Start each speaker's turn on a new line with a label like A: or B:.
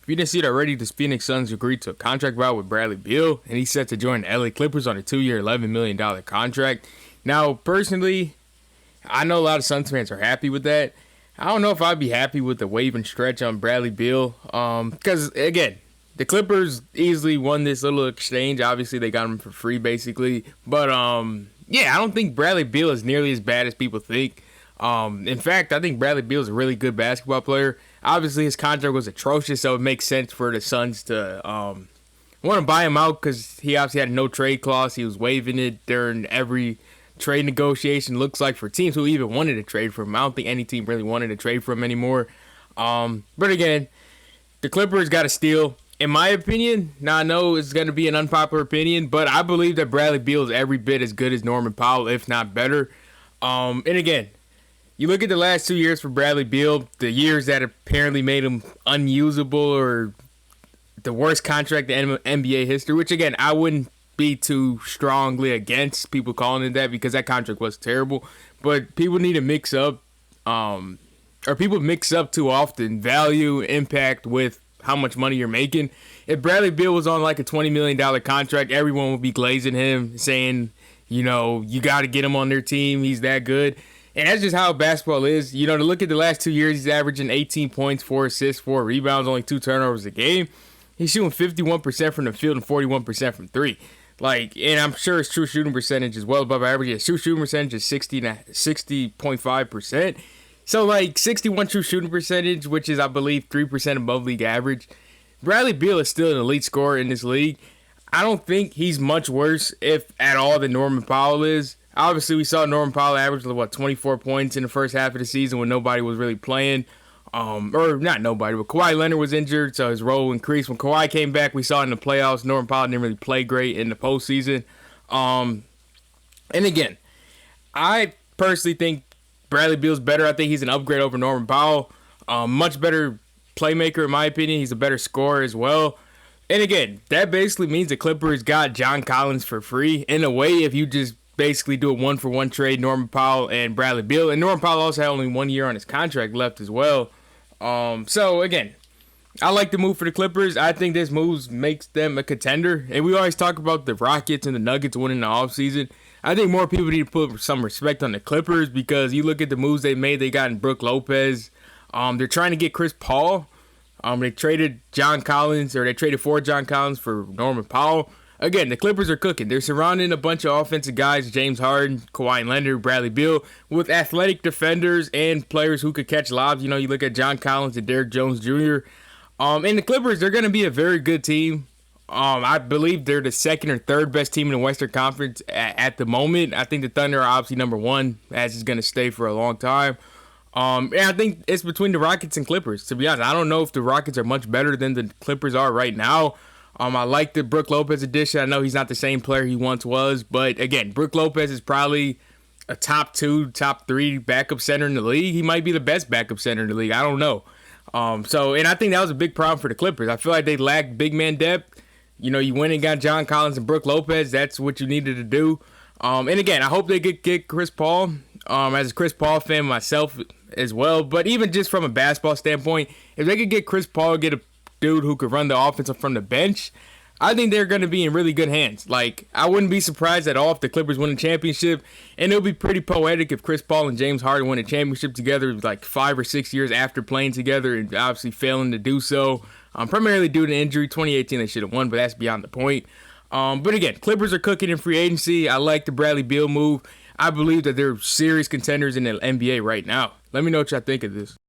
A: If you didn't see it already, the Phoenix Suns agreed to a contract buyout with Bradley Beal, and he's set to join the LA Clippers on a 2-year, $11 million contract. Now, personally, I know a lot of Suns fans are happy with that. I don't know if I'd be happy with the wave and stretch on Bradley Beal, because, again, the Clippers easily won this little exchange. Obviously, they got him for free, basically. But, yeah, I don't think Bradley Beal is nearly as bad as people think. In fact, I think Bradley Beal is a really good basketball player. Obviously, his contract was atrocious, so it makes sense for the Suns to want to buy him out because he obviously had no trade clause. He was waiving it during every trade negotiation. Looks like for teams who even wanted to trade for him. I don't think any team really wanted to trade for him anymore. But again, the Clippers got to steal. In my opinion, now I know it's going to be an unpopular opinion, but I believe that Bradley Beal is every bit as good as Norman Powell, if not better. And again, you look at the last 2 years for Bradley Beal, the years that apparently made him unusable or the worst contract in NBA history, which again, I wouldn't be too strongly against people calling it that because that contract was terrible. But people need to mix up, or people mix up too often value, impact with how much money you're making. If Bradley Beal was on like a $20 million contract, everyone would be glazing him, saying, you know, you got to get him on their team. He's that good. And that's just how basketball is. You know, to look at the last 2 years, he's averaging 18 points, 4 assists, 4 rebounds, only 2 turnovers a game. He's shooting 51% from the field and 41% from three. Like, and I'm sure his true shooting percentage is well above average. His true shooting percentage is 60.5%. So, like, 61 true shooting percentage, which is, I believe, 3% above league average. Bradley Beal is still an elite scorer in this league. I don't think he's much worse, if at all, than Norman Powell is. Obviously, we saw Norman Powell average, 24 points in the first half of the season when nobody was really playing. Or not nobody, but Kawhi Leonard was injured, so his role increased. When Kawhi came back, we saw in the playoffs, Norman Powell didn't really play great in the postseason. And again, I personally think Bradley Beal's better. I think he's an upgrade over Norman Powell. Much better playmaker, in my opinion. He's a better scorer as well. And again, that basically means the Clippers got John Collins for free. In a way, if you just basically do a 1-for-1 trade, Norman Powell and Bradley Beal. And Norman Powell also had only 1 year on his contract left as well. So again, I like the move for the Clippers. I think this move makes them a contender. And we always talk about the Rockets and the Nuggets winning the offseason. I think more people need to put some respect on the Clippers because you look at the moves they made. They got in Brook Lopez. They're trying to get Chris Paul. They traded John Collins, or they traded for John Collins for Norman Powell. Again, the Clippers are cooking. They're surrounding a bunch of offensive guys, James Harden, Kawhi Leonard, Bradley Beal, with athletic defenders and players who could catch lobs. You know, you look at John Collins and Derrick Jones Jr. And the Clippers, they're going to be a very good team. I believe they're the second or third best team in the Western Conference at the moment. I think the Thunder are obviously number one, as it's going to stay for a long time. And I think it's between the Rockets and Clippers, to be honest. I don't know if the Rockets are much better than the Clippers are right now. I like the Brook Lopez addition. I know he's not the same player he once was, but again, Brook Lopez is probably a top 2, top 3 backup center in the league. He might be the best backup center in the league. I don't know. And I think that was a big problem for the Clippers. I feel like they lacked big man depth. You know, you went and got John Collins and Brook Lopez. That's what you needed to do. And again, I hope they get Chris Paul. As a Chris Paul fan myself as well. But even just from a basketball standpoint, if they could get Chris Paul, get a dude who could run the offense from the bench, I think they're going to be in really good hands. Like, I wouldn't be surprised at all if the Clippers win a championship, and it'll be pretty poetic if Chris Paul and James Harden win a championship together like 5 or 6 years after playing together and obviously failing to do so. Primarily due to injury. 2018 they should have won, but that's beyond the point. But again, Clippers are cooking in free agency. I like the Bradley Beal move. I believe that they're serious contenders in the NBA right now. Let me know what y'all think of this.